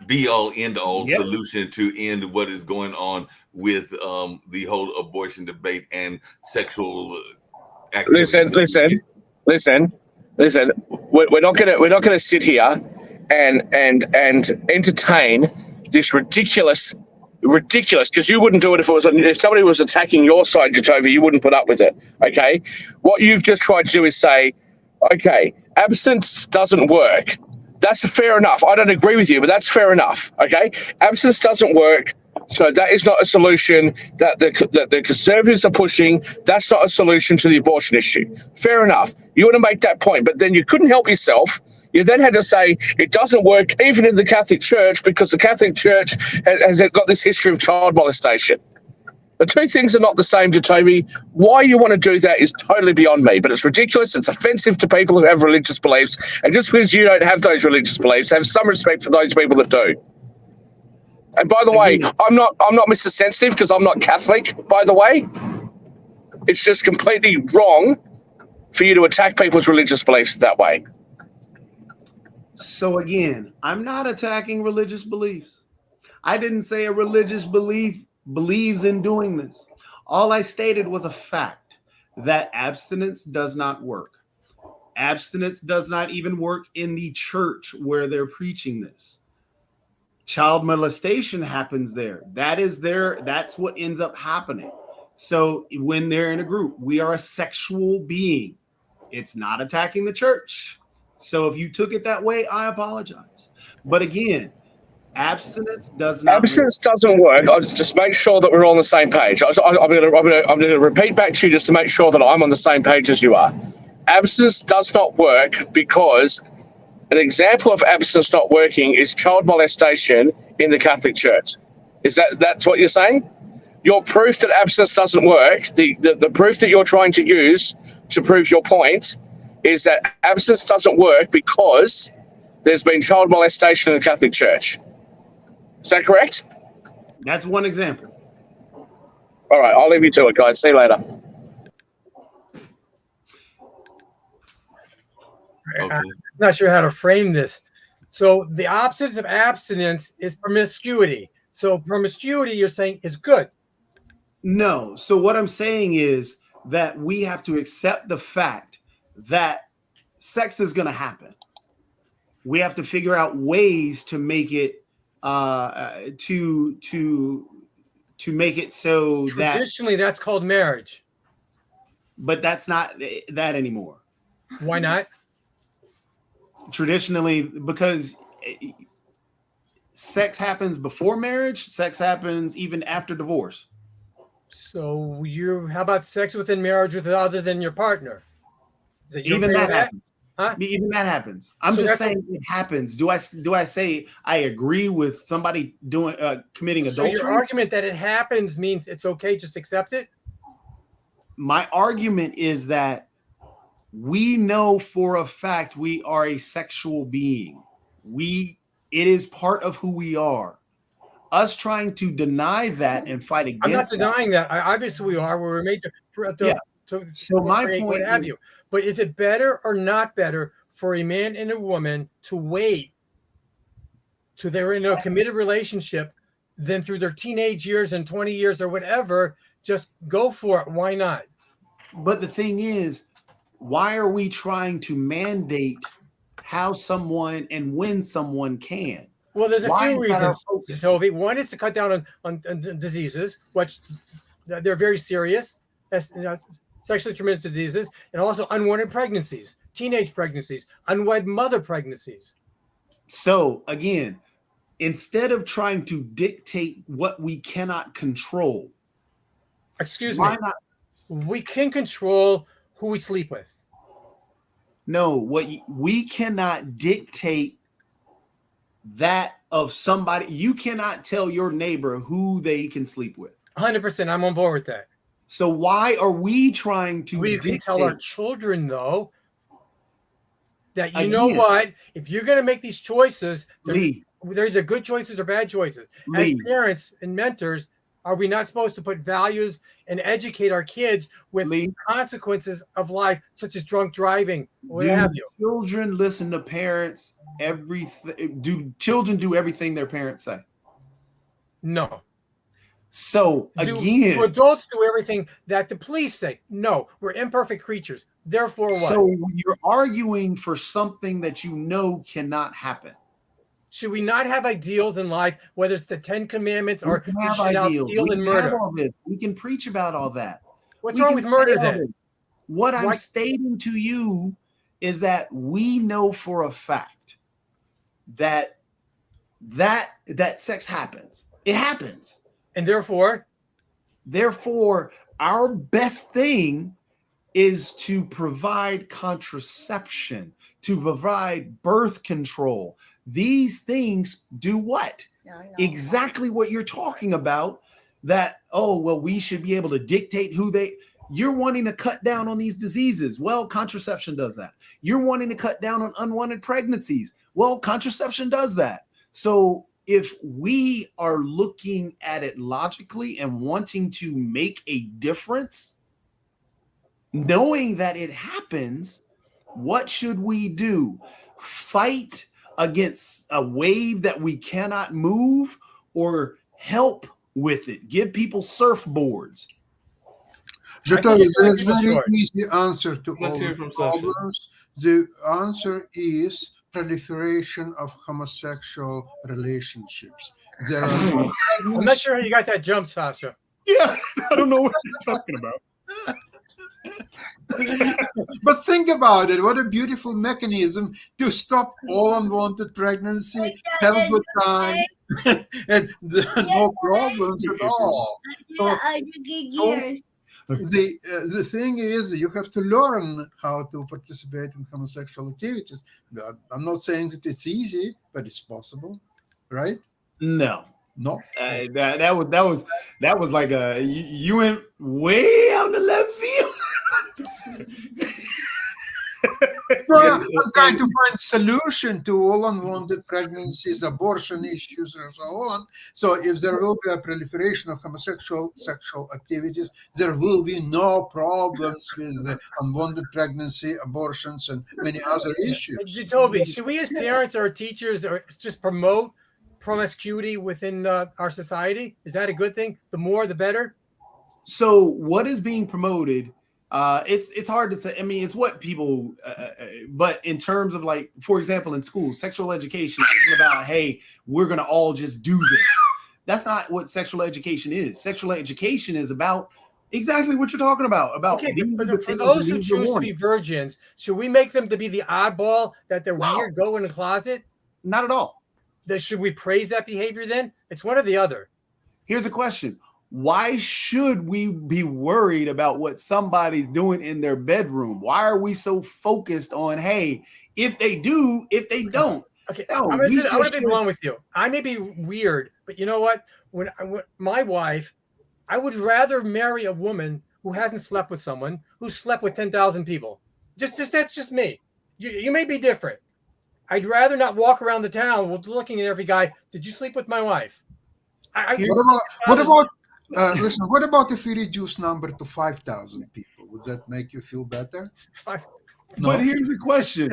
be all end all solution to end what is going on with the whole abortion debate and sexual activity. Listen. We're not gonna sit here and entertain this ridiculous, because you wouldn't do it if somebody was attacking your side, Jatova, you wouldn't put up with it. Okay, what you've just tried to do is say, okay, abstinence doesn't work. That's fair enough. I don't agree with you, but that's fair enough. Okay, abstinence doesn't work. So that is not a solution that the conservatives are pushing. That's not a solution to the abortion issue. Fair enough. You want to make that point, but then you couldn't help yourself. You then had to say it doesn't work even in the Catholic Church because the Catholic Church has got this history of child molestation. The two things are not the same, Jatobi. Why you want to do that is totally beyond me, but it's ridiculous. It's offensive to people who have religious beliefs. And just because you don't have those religious beliefs, have some respect for those people that do. And by the way, I'm not Mr. Sensitive because I'm not Catholic, by the way. It's just completely wrong for you to attack people's religious beliefs that way. So again, I'm not attacking religious beliefs. I didn't say a religious belief believes in doing this. All I stated was a fact that abstinence does not work. Abstinence does not even work in the church where they're preaching this. Child molestation happens there. That's what ends up happening. So when they're in a group, we are a sexual being. It's not attacking the church. So if you took it that way, I apologize. But again, abstinence does not. Abstinence doesn't work. I'll just make sure that we're all on the same page. I'm going to repeat back to you just to make sure that I'm on the same page as you are. Abstinence does not work because an example of abstinence not working is child molestation in the Catholic Church. That's what you're saying? Your proof that abstinence doesn't work, the proof that you're trying to use to prove your point is that abstinence doesn't work because there's been child molestation in the Catholic Church. Is that correct? That's one example. All right, I'll leave you to it, guys. See you later. Okay. I'm not sure how to frame this. So the opposite of abstinence is promiscuity. So promiscuity, you're saying, is good. No. So what I'm saying is that we have to accept the fact that sex is going to happen. we have to figure out ways to make it to make it so that, Traditionally, that's called marriage. but that's not that anymore. Why not? Traditionally, because sex happens before marriage, sex happens even after divorce. So how about sex within marriage with other than your partner? Is it Even that happens. Huh? Even that happens. I'm So just that's saying it happens. Do I say I agree with somebody doing committing So adultery? your argument that it happens means it's okay, just accept it? My argument is that we know for a fact we are a sexual being. It is part of who we are. Us trying to deny that and fight against I'm not denying that. Obviously we are. We're made to So my create point what have is- you. But is it better or not better for a man and a woman to wait till they're in a committed relationship than through their teenage years and 20 years or whatever? Just go for it. Why not? But the thing is, why are we trying to mandate how someone and when someone can? Well, there's a Why few is that our reasons, focus? Toby. One is to cut down on diseases, which they're very serious, sexually transmitted diseases, and also unwanted pregnancies, teenage pregnancies, unwed mother pregnancies. So again, instead of trying to dictate what we cannot control, Excuse me. why not? We can control who we sleep with. No, we cannot dictate that of somebody. You cannot tell your neighbor who they can sleep with. 100%. I'm on board with that. So why are we trying to We can dictate? tell our children, though, that you know Again. what? If you're going to make these choices, Lee, they're either good choices or bad choices. As Lee, parents and mentors, are we not supposed to put values and educate our kids with Lee, consequences of life, such as drunk driving, what do have you? children listen to parents? Do children do everything their parents say? No. So Do again, adults do everything that the police say? No. We're imperfect creatures. Therefore, what? so you're arguing for something that you know cannot happen. Should we not have ideals in life, whether it's the 10 Commandments or We can you have should not ideals. steal We and can have murder? all this. We can preach about all that. What's We wrong can with murder say all then? this. What I'm Why- stating to you is that we know for a fact that sex happens. It happens. And therefore, Therefore, our best thing is to provide contraception, to provide birth control. These things do what? Exactly what you're talking about. That, oh, well, we should be able to dictate you're wanting to cut down on these diseases. Well, contraception does that. You're wanting to cut down on unwanted pregnancies. Well, contraception does that. So if we are looking at it logically and wanting to make a difference, knowing that it happens, what should we do? Fight against a wave that we cannot move, or help with it? Give people surfboards. Je I tell think you, it's there gonna is keep it very short. easy answer to Let's all hear the from Sasha. problems. The answer is proliferation of homosexual relationships. There are I'm not sure how you got that jump, Sasha. Yeah, I don't know what you're talking about. But think about it. What a beautiful mechanism to stop all unwanted pregnancy, have a good time, and no problems at all. The thing is, you have to learn how to participate in homosexual activities. I'm not saying that it's easy, but it's possible, right? No. No. That was like you went way out the left field. Well, I'm trying to find solution to all unwanted pregnancies, abortion issues, and so on. So if there will be a proliferation of homosexual sexual activities, there will be no problems with unwanted pregnancy, abortions, and many other issues. Toby, should we as parents or teachers or just promote promiscuity within our society? Is that a good thing? The more, the better? So what is being promoted It's hard to say. I mean, it's what people, but in terms of like, for example, in school, sexual education isn't about, hey, we're going to all just do this. That's not what sexual education is. Sexual education is about exactly what you're talking about. Okay, but for those who choose to be virgins, should we make them to be the oddball that they're weird, go in the closet? Not at all. Should we praise that behavior then? It's one or the other. Here's a question. Why should we be worried about what somebody's doing in their bedroom? Why are we so focused on, hey, if they do, if they don't? Okay, no, I'm going to be along with you. I may be weird, but you know what? When my wife, I would rather marry a woman who hasn't slept with someone who slept with 10,000 people. Just that's just me. You may be different. I'd rather not walk around the town looking at every guy. Did you sleep with my wife? What about if we reduce number to 5,000 people? Would that make you feel better? No. But here's the question: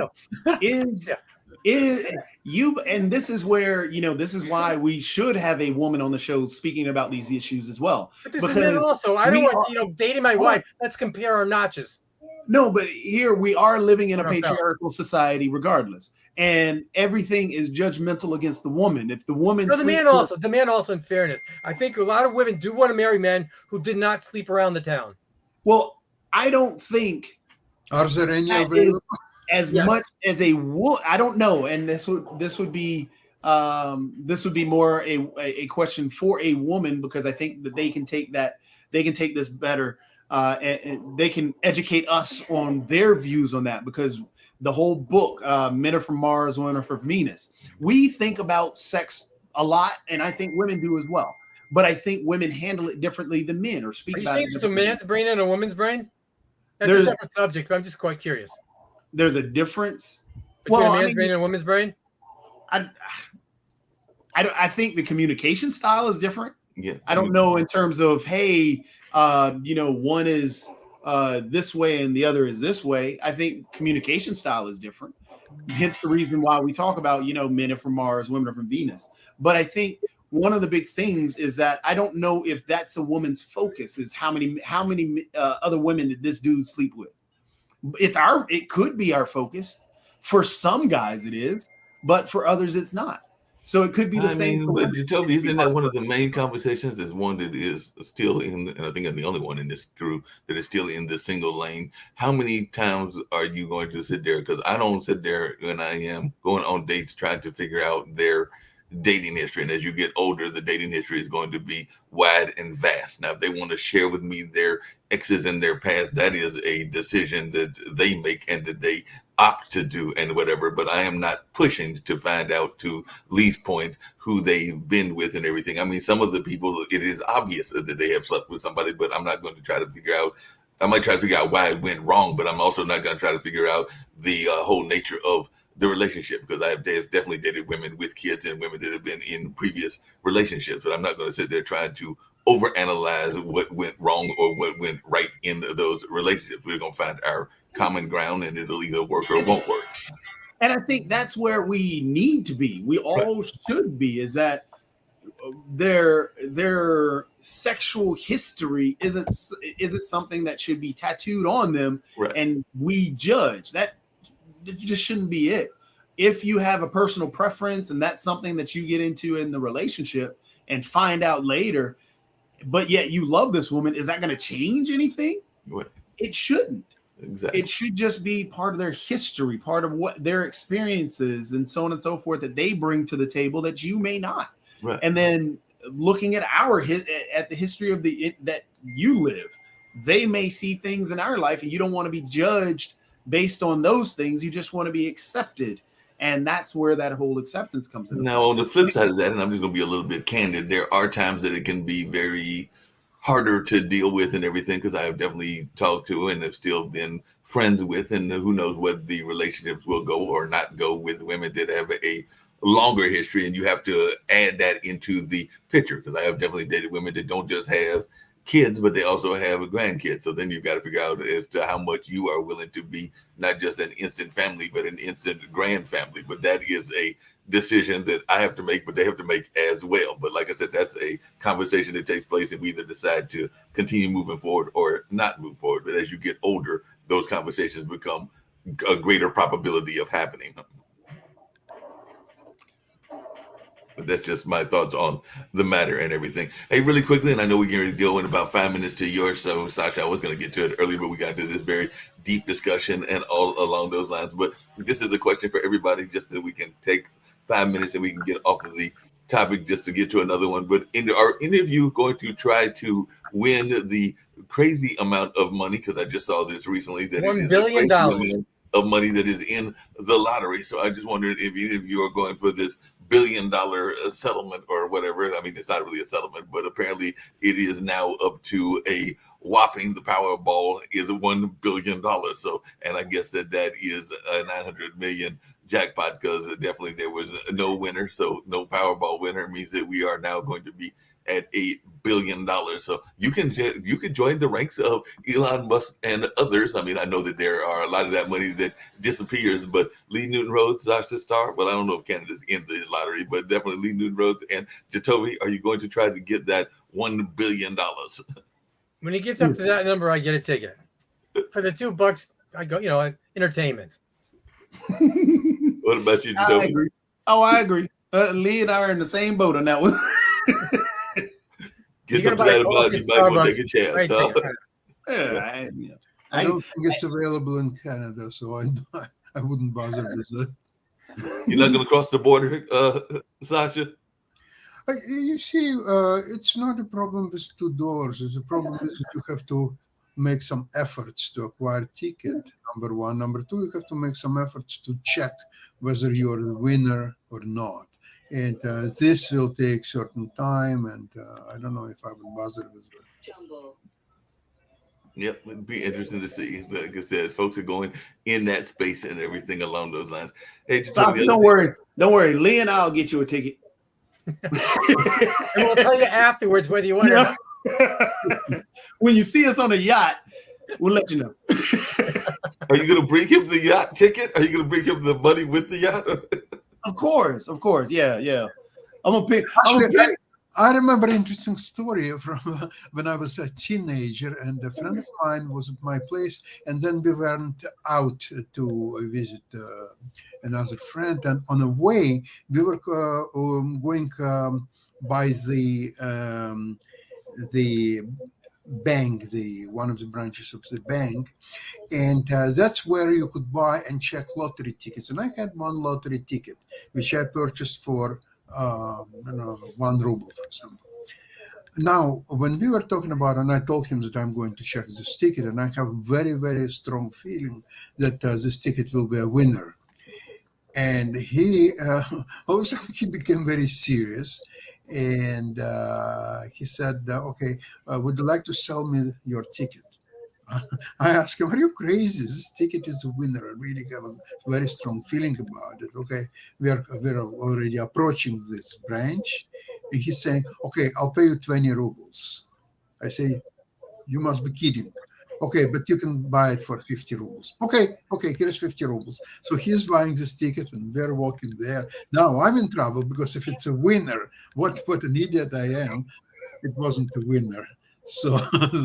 is you, and this is where, this is why we should have a woman on the show speaking about these issues as well. But this is men also. I don't want dating my wife. Let's compare our notches. No, but here we are living in a patriarchal society, regardless, and everything is judgmental against the woman. If the woman, the man also, in fairness, I think a lot of women do want to marry men who did not sleep around the town. Well, I don't think. Are there any available? As much as a woman, I don't know, and this would be more a question for a woman, because I think that they can take this better, and they can educate us on their views on that, because the whole book, Men Are From Mars, Women Are From Venus, we think about sex a lot, and I think women do as well, but I think women handle it differently than men, or speak about it. Are you saying there's a man's brain and a woman's brain? That's a separate subject, but I'm just quite curious. There's a difference between a man's brain and a woman's brain. I think the communication style is different. Yeah, I don't know in terms of, hey, one is this way and the other is this way. I think communication style is different. Hence the reason why we talk about, men are from Mars, women are from Venus. But I think one of the big things is that I don't know if that's a woman's focus, is how many other women did this dude sleep with. It could be our focus. For some guys it is, but for others it's not. So it could be the same. But you tell me, isn't that one of the main conversations? Is one that is still in, and I think I'm the only one in this crew that is still in the single lane. How many times are you going to sit there? Because I don't sit there when I am going on dates trying to figure out their dating history. And as you get older, the dating history is going to be wide and vast. Now, if they want to share with me their exes and their past, that is a decision that they make and that they opt to do and whatever. But I am not pushing to find out, to Lee's point, who they've been with and everything. I mean, some of the people, it is obvious that they have slept with somebody, but I'm not going to try to figure out. I might try to figure out why it went wrong, but I'm also not going to try to figure out the whole nature of the relationship, because I have definitely dated women with kids and women that have been in previous relationships, but I'm not going to sit there trying to overanalyze what went wrong or what went right in those relationships. We're going to find our common ground, and it'll either work or won't work. And I think that's where we need to be. We all should be, is that their sexual history isn't something that should be tattooed on them, and we judge that. It just shouldn't be it. If you have a personal preference and that's something that you get into in the relationship and find out later, but yet you love this woman, is that going to change anything? Right. It shouldn't. Exactly. It should just be part of their history, part of what their experiences and so on and so forth that they bring to the table that you may not. Right. And then looking at at the history of that you live, they may see things in our life and you don't want to be judged based on those things. You just want to be accepted. And that's where that whole acceptance comes in. Now, on the flip side of that, and I'm just going to be a little bit candid, there are times that it can be very harder to deal with and everything, because I have definitely talked to and have still been friends with, and who knows what the relationships will go or not go with women that have a longer history. And you have to add that into the picture, because I have definitely dated women that don't just have kids, but they also have grandkids. So then you've got to figure out as to how much you are willing to be not just an instant family, but an instant grand family. But that is a decision that I have to make, but they have to make as well. But like I said, that's a conversation that takes place, and we either decide to continue moving forward or not move forward. But as you get older, those conversations become a greater probability of happening. But that's just my thoughts on the matter and everything. Hey, really quickly, and I know we're going to go in about 5 minutes to yours. So, Sasha, I was going to get to it earlier, but we got to do this very deep discussion and all along those lines. But this is a question for everybody, just that we can take 5 minutes and we can get off of the topic just to get to another one. But are any of you going to try to win the crazy amount of money? Because I just saw this recently that $1 billion of money that is in the lottery. So I just wondered if any of you are going for this $1 billion settlement or whatever. I mean, it's not really a settlement, but apparently it is now up to a whopping, the Powerball is $1 billion. So, and I guess that is a 900 million jackpot, because definitely there was no winner. So no Powerball winner means that we are now going to be at $8 billion. So you can join the ranks of Elon Musk and others. I mean, I know that there are a lot of that money that disappears, but Lee Newton Rhodes, Sasha Starr, well, I don't know if Canada's in the lottery, but definitely Lee Newton Rhodes and Jacoby, are you going to try to get that $1 billion? When he gets up to that number, I get a ticket. For the $2, I go, entertainment. What about you, I Jacoby? agree. Oh, I agree. Lee and I are in the same boat on that one. Get up to that amount, you might want to take a chance. Right Huh? I don't think it's available in Canada, so I wouldn't bother with that. You're not going to cross the border, Sasha? You see, it's not a problem with $2. It's a problem is that you have to make some efforts to acquire a ticket, number one. Number two, you have to make some efforts to check whether you're the winner or not. And this will take certain time, and I don't know if I would bother with that. Yep, it'd be interesting to see. Like I said, folks are going in that space and everything along those lines. Hey, Don't worry. Lee and I'll get you a ticket. And we'll tell you afterwards whether you want it or not. When you see us on a yacht, we'll let you know. Are you going to bring him the yacht ticket? Are you going to bring him the money with the yacht? Of course. Yeah. I'm gonna pick. Actually, I remember an interesting story from when I was a teenager, and a friend of mine was at my place, and then we went out to visit another friend, and on the way we were going by the bank, one of the branches of the bank, and that's where you could buy and check lottery tickets. And I had one lottery ticket which I purchased for 1 ruble, for example. Now, when we were talking about, and I told him that I'm going to check this ticket, and I have very, very strong feeling that this ticket will be a winner. And he also became very serious. And he said, okay, would you like to sell me your ticket? I asked him, are you crazy? This ticket is a winner. I really have a very strong feeling about it. Okay, we're already approaching this branch. And he's saying, okay, I'll pay you 20 rubles. I say, you must be kidding. Okay, but you can buy it for 50 rubles. Okay, here's 50 rubles. So he's buying this ticket and we're walking there. Now I'm in trouble because if it's a winner, what an idiot I am. It wasn't a winner. So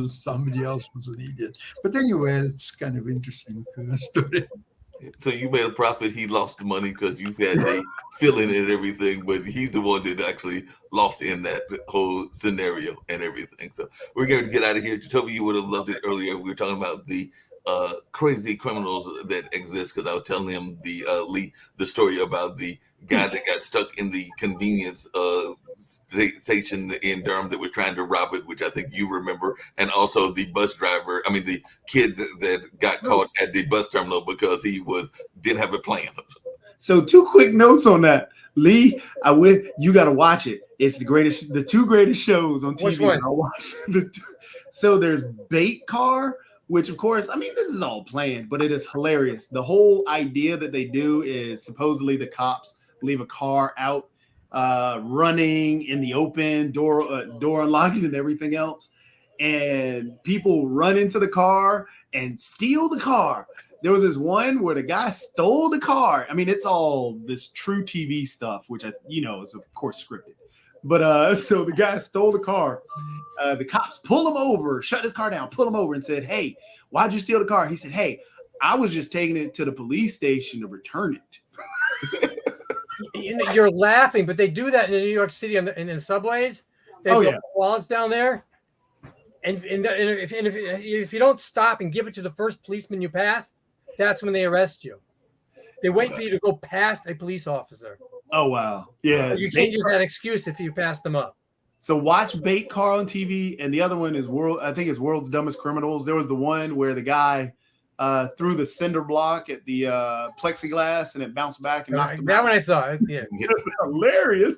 somebody else was an idiot. But anyway, it's kind of interesting story. So you made a profit. He lost the money because you had a feeling and everything, but he's the one that actually lost in that whole scenario and everything. So we're going to get out of here. Jacoby, you would have loved it earlier. We were talking about the crazy criminals that exist, because I was telling him the story about the guy that got stuck in the convenience station in Durham that was trying to rob it, which I think you remember, and also the the kid that got caught at the bus terminal because he didn't have a plan. So 2 quick notes on that. Lee, you got to watch it. It's the 2 greatest shows on TV. Which one? I'll watch so there's Bait Car, which of course, I mean, this is all planned, but it is hilarious. The whole idea that they do is supposedly the cops leave a car out running in the open, door unlocking and everything else. And people run into the car and steal the car. there was this one where the guy stole the car. I mean, it's all this true TV stuff, which is of course scripted. But so the guy stole the car. The cops pull him over, shut his car down, pull him over, and said, "Hey, why'd you steal the car?" He said, "Hey, I was just taking it to the police station to return it." You're laughing, but they do that in New York City in the subways. They have walls down there, and if you don't stop and give it to the first policeman you pass, that's when they arrest you. They wait for you to go past a police officer. Oh wow, yeah. You can't use that excuse if you pass them up. So watch Bait Car on TV, and the other one is World's Dumbest Criminals. There was the one where the guy threw the cinder block at the plexiglass, and it bounced back and knocked him that out. one I saw. Yeah, Hilarious.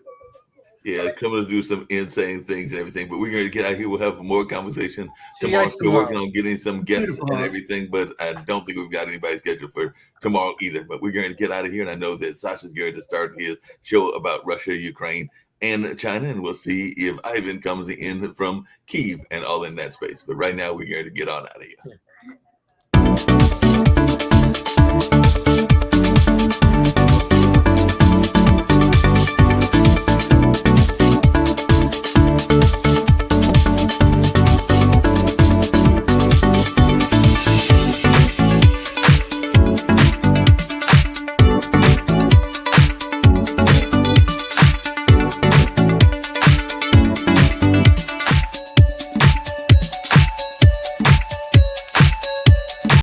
Yeah, coming to do some insane things and everything. But we're going to get out here. We'll have more conversation See you tomorrow. guys Still tomorrow. working on getting some guests Beautiful. and everything, but I don't think we've got anybody scheduled for tomorrow either. But we're going to get out of here, and I know that Sasha's going to start his show about Russia, Ukraine, and China, and we'll see if Ivan comes in from Kyiv and all in that space. But right now, we're going to get on out of here. Yeah.